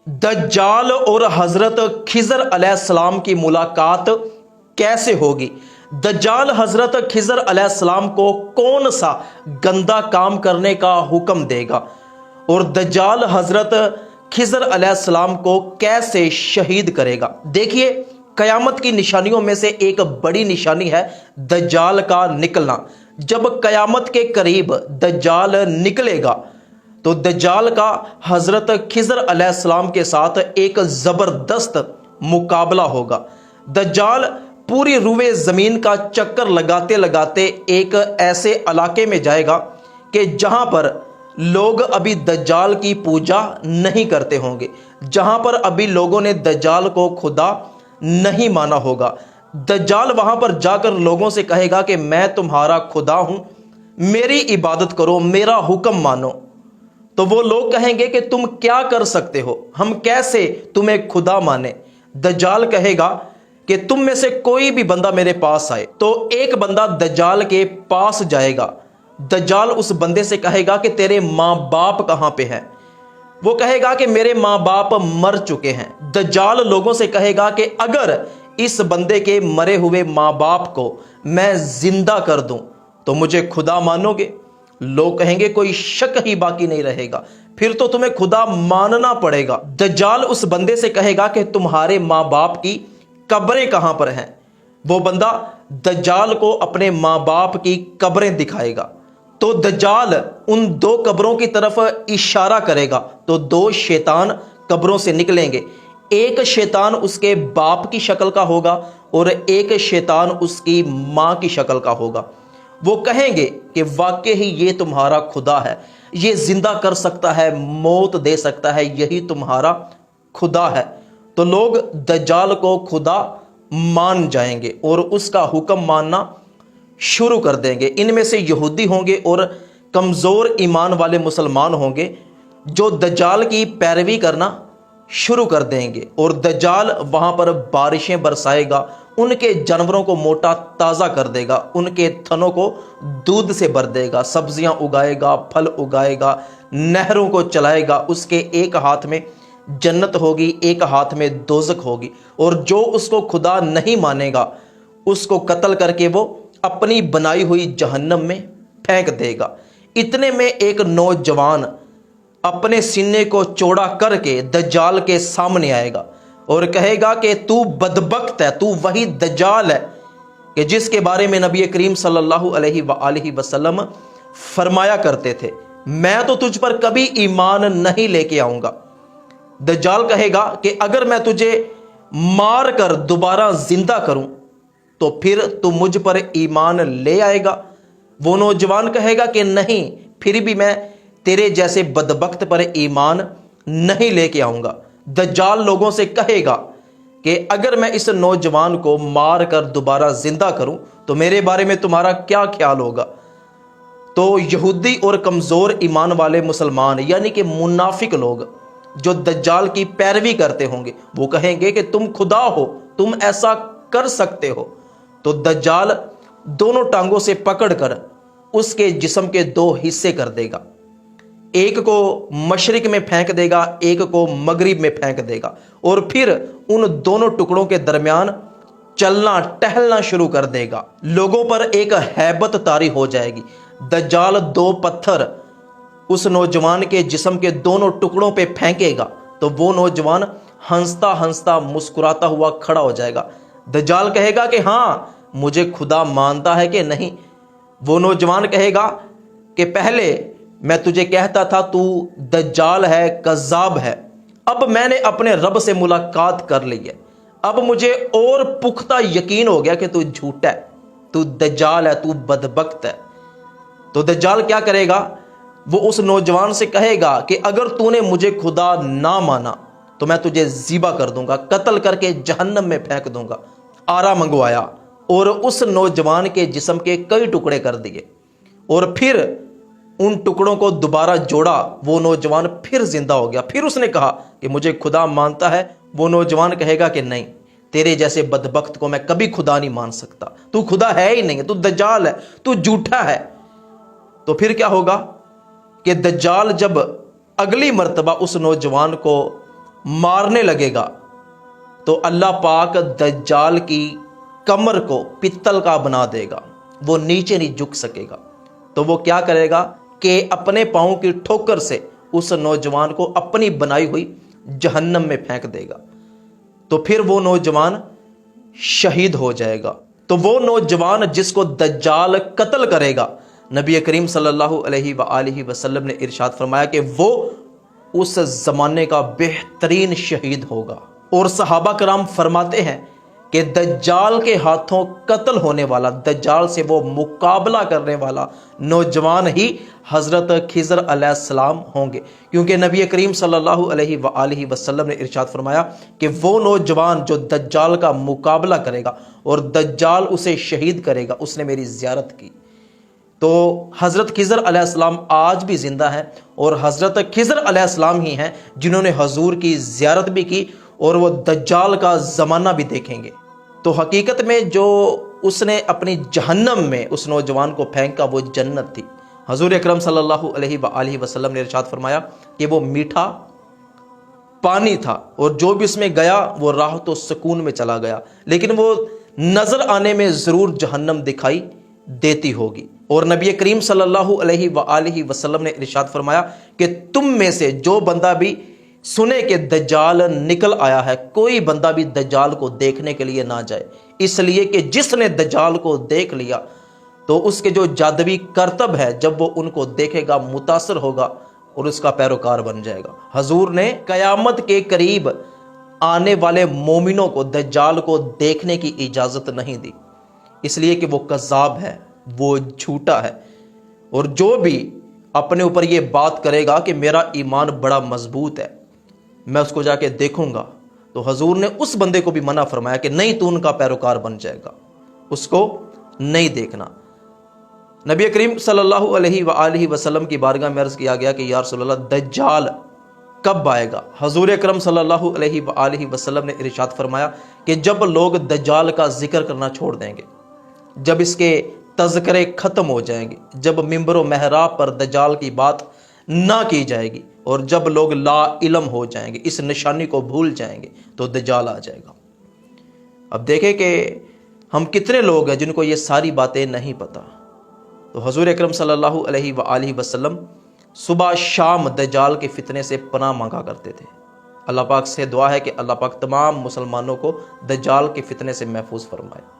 दज्जाल और हजरत खिजर अलैहिस्सलाम की मुलाकात कैसे होगी? दज्जाल हजरत खिजर अलैहिस्सलाम को कौन सा गंदा काम करने का हुक्म देगा और दज्जाल हजरत खिजर अलैहिस्सलाम को कैसे शहीद करेगा? देखिए, कयामत की निशानियों में से एक बड़ी निशानी है दज्जाल का निकलना। जब कयामत के करीब दज्जाल निकलेगा तो दज्जाल का हजरत खिजर अलैहिस्सलाम के साथ एक जबरदस्त मुकाबला होगा। दज्जाल पूरी रुए जमीन का चक्कर लगाते लगाते एक ऐसे इलाके में जाएगा कि जहां पर लोग अभी दज्जाल की पूजा नहीं करते होंगे, जहां पर अभी लोगों ने दज्जाल को खुदा नहीं माना होगा। दज्जाल वहां पर जाकर लोगों से कहेगा कि मैं तुम्हारा खुदा हूं, मेरी इबादत करो, मेरा हुक्म मानो। तो वो लोग कहेंगे कि तुम क्या कर सकते हो, हम कैसे तुम्हें खुदा माने? दज्जाल कहेगा कि तुम में से कोई भी बंदा मेरे पास आए। तो एक बंदा दज्जाल के पास जाएगा। दज्जाल उस बंदे से कहेगा कि तेरे माँ बाप कहाँ पे हैं? वो कहेगा कि मेरे माँ बाप मर चुके हैं। दज्जाल लोगों से कहेगा कि अगर इस बंदे के मरे हुए माँ बाप को मैं जिंदा कर दूं तो मुझे खुदा मानोगे? लोग कहेंगे कोई शक ही बाकी नहीं रहेगा, फिर तो तुम्हें खुदा मानना पड़ेगा। दज्जाल उस बंदे से कहेगा कि तुम्हारे माँ बाप की कब्रें कहां पर हैं? वो बंदा दज्जाल को अपने माँ बाप की कब्रें दिखाएगा। तो दज्जाल उन दो कब्रों की तरफ इशारा करेगा तो दो शैतान कब्रों से निकलेंगे। एक शैतान उसके बाप की शक्ल का होगा और एक शैतान उसकी मां की शक्ल का होगा। वो कहेंगे कि वाकई ही ये तुम्हारा खुदा है, ये जिंदा कर सकता है, मौत दे सकता है, यही तुम्हारा खुदा है। तो लोग दज्जाल को खुदा मान जाएंगे और उसका हुक्म मानना शुरू कर देंगे। इनमें से यहूदी होंगे और कमज़ोर ईमान वाले मुसलमान होंगे जो दज्जाल की पैरवी करना शुरू कर देंगे और दज्जाल वहां पर बारिशें बरसाएगा, उनके जानवरों को मोटा ताज़ा कर देगा, उनके थनों को दूध से भर देगा, सब्जियां उगाएगा, फल उगाएगा, नहरों को चलाएगा। उसके एक हाथ में जन्नत होगी, एक हाथ में दोज़ख होगी, और जो उसको खुदा नहीं मानेगा उसको कत्ल करके वो अपनी बनाई हुई जहन्नम में फेंक देगा। इतने में एक नौजवान अपने सीने को चौड़ा करके दज्जाल के सामने आएगा और कहेगा कि तू बदबख्त है, तू वही दज्जाल है कि जिसके बारे में नबी करीम सल्लल्लाहु अलैहि वसल्लम फरमाया करते थे, मैं तो तुझ पर कभी ईमान नहीं लेके आऊंगा। दज्जाल कहेगा कि अगर मैं तुझे मार कर दोबारा जिंदा करूं तो फिर तू मुझ पर ईमान ले आएगा। वो नौजवान कहेगा कि नहीं, फिर भी मैं तेरे जैसे बदबख्त पर ईमान नहीं लेके आऊंगा। दज्जाल लोगों से कहेगा कि अगर मैं इस नौजवान को मार कर दोबारा जिंदा करूं तो मेरे बारे में तुम्हारा क्या ख्याल होगा? तो यहूदी और कमज़ोर ईमान वाले मुसलमान यानी कि मुनाफिक लोग जो दज्जाल की पैरवी करते होंगे वो कहेंगे कि तुम खुदा हो, तुम ऐसा कर सकते हो। तो दज्जाल दोनों टांगों से पकड़कर उसके जिस्म के दो हिस्से कर देगा, एक को मशरिक में फेंक देगा, एक को मगरिब में फेंक देगा, और फिर उन दोनों टुकड़ों के दरमियान चलना टहलना शुरू कर देगा। लोगों पर एक हैबत तारी हो जाएगी। दज्जाल दो पत्थर उस नौजवान के जिस्म के दोनों टुकड़ों पे फेंकेगा तो वो नौजवान हंसता हंसता मुस्कुराता हुआ खड़ा हो जाएगा। दज्जाल कहेगा कि हाँ, मुझे खुदा मानता है कि नहीं? वो नौजवान कहेगा कि पहले मैं तुझे कहता था तू दज्जाल है, कज़्ज़ाब है, अब मैंने अपने रब से मुलाकात कर ली है, अब मुझे और पुख्ता यकीन हो गया कि तू झूठा है, तू दज्जाल है, तू बदबख्त है। तो दज्जाल क्या करेगा? वो उस नौजवान से कहेगा कि अगर तूने मुझे खुदा ना माना तो मैं तुझे ज़िबा कर दूंगा, कत्ल करके जहन्नम में फेंक दूंगा। आरा मंगवाया और उस नौजवान के जिस्म के कई टुकड़े कर दिए और फिर उन टुकड़ों को दोबारा जोड़ा। वो नौजवान फिर जिंदा हो गया। फिर उसने कहा कि मुझे खुदा मानता है। वो नौजवान कहेगा कि नहीं, तेरे जैसे बदबख्त को मैं कभी खुदा नहीं मान सकता, तू खुदा है ही नहीं, तू दज्जाल है, तू झूठा है। तो फिर क्या होगा कि दज्जाल जब अगली मर्तबा उस नौजवान को مارنے لگے گا تو اللہ پاک دجال کی کمر کو پتل کا بنا دے گا، وہ نیچے نہیں جھک سکے گا۔ تو وہ کیا کرے گا کہ اپنے پاؤں کی ٹھوکر سے اس نوجوان کو اپنی بنائی ہوئی جہنم میں پھینک دے گا، تو پھر وہ نوجوان شہید ہو جائے گا۔ تو وہ نوجوان جس کو دجال قتل کرے گا، نبی کریم صلی اللہ علیہ وآلہ وسلم نے ارشاد فرمایا کہ وہ اس زمانے کا بہترین شہید ہوگا۔ اور صحابہ کرام فرماتے ہیں کہ دجال کے ہاتھوں قتل ہونے والا، دجال سے وہ مقابلہ کرنے والا نوجوان ہی حضرت خضر علیہ السلام ہوں گے، کیونکہ نبی کریم صلی اللہ علیہ وآلہ وسلم نے ارشاد فرمایا کہ وہ نوجوان جو دجال کا مقابلہ کرے گا اور دجال اسے شہید کرے گا، اس نے میری زیارت کی۔ تو حضرت خضر علیہ السلام آج بھی زندہ ہیں، اور حضرت خضر علیہ السلام ہی ہیں جنہوں نے حضور کی زیارت بھی کی اور وہ دجال کا زمانہ بھی دیکھیں گے۔ تو حقیقت میں جو اس نے اپنی جہنم میں اس نوجوان کو پھینکا وہ جنت تھی۔ حضور اکرم صلی اللہ علیہ وآلہ وسلم نے ارشاد فرمایا کہ وہ میٹھا پانی تھا، اور جو بھی اس میں گیا وہ راحت و سکون میں چلا گیا، لیکن وہ نظر آنے میں ضرور جہنم دکھائی دیتی ہوگی۔ اور نبی کریم صلی اللہ علیہ وآلہ وسلم نے ارشاد فرمایا کہ تم میں سے جو بندہ بھی سنے کہ دجال نکل آیا ہے، کوئی بندہ بھی دجال کو دیکھنے کے لیے نہ جائے، اس لیے کہ جس نے دجال کو دیکھ لیا تو اس کے جو جادوی کرتب ہے، جب وہ ان کو دیکھے گا متاثر ہوگا اور اس کا پیروکار بن جائے گا۔ حضور نے قیامت کے قریب آنے والے مومنوں کو دجال کو دیکھنے کی اجازت نہیں دی، اس لیے کہ وہ کذاب ہے، وہ جھوٹا ہے، اور جو بھی اپنے اوپر یہ بات کرے گا کہ میرا ایمان بڑا مضبوط ہے، میں اس کو جا کے دیکھوں گا، تو حضور نے اس بندے کو بھی منع فرمایا کہ نہیں تو ان کا پیروکار بن جائے گا، اس کو نہیں دیکھنا۔ نبی کریم صلی اللہ علیہ وآلہ وسلم کی بارگاہ میں عرض کیا گیا کہ یا رسول اللہ دجال کب آئے گا؟ حضور اکرم صلی اللہ علیہ وآلہ وسلم نے ارشاد فرمایا کہ جب لوگ دجال کا ذکر کرنا چھوڑ دیں گے، جب اس کے تذکرے ختم ہو جائیں گے، جب ممبر و محراب پر دجال کی بات نہ کی جائے گی، اور جب لوگ لا علم ہو جائیں گے، اس نشانی کو بھول جائیں گے، تو دجال آ جائے گا۔ اب دیکھیں کہ ہم کتنے لوگ ہیں جن کو یہ ساری باتیں نہیں پتہ۔ تو حضور اکرم صلی اللہ علیہ وآلہ وسلم صبح شام دجال کے فتنے سے پناہ مانگا کرتے تھے۔ اللہ پاک سے دعا ہے کہ اللہ پاک تمام مسلمانوں کو دجال کے فتنے سے محفوظ فرمائے۔